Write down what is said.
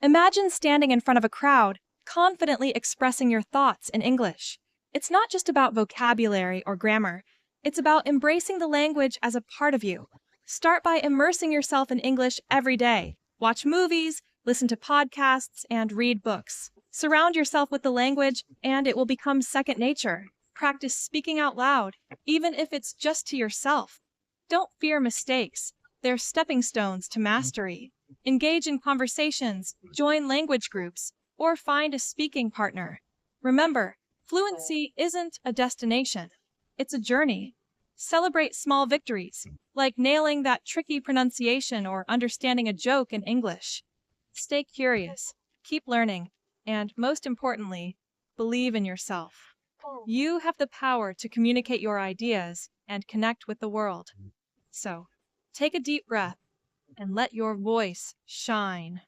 Imagine standing in front of a crowd, confidently expressing your thoughts in English. It's not just about vocabulary or grammar, it's about embracing the language as a part of you. Start by immersing yourself in English every day. Watch movies, listen to podcasts, and read books. Surround yourself with the language, and it will become second nature. Practice speaking out loud, even if it's just to yourself. Don't fear mistakes. They're stepping stones to mastery. Engage in conversations, join language groups, or find a speaking partner. Remember, fluency isn't a destination, it's a journey. Celebrate small victories, like nailing that tricky pronunciation or understanding a joke in English. Stay curious, keep learning, and most importantly, believe in yourself. You have the power to communicate your ideas and connect with the world. So, take a deep breath and let your voice shine.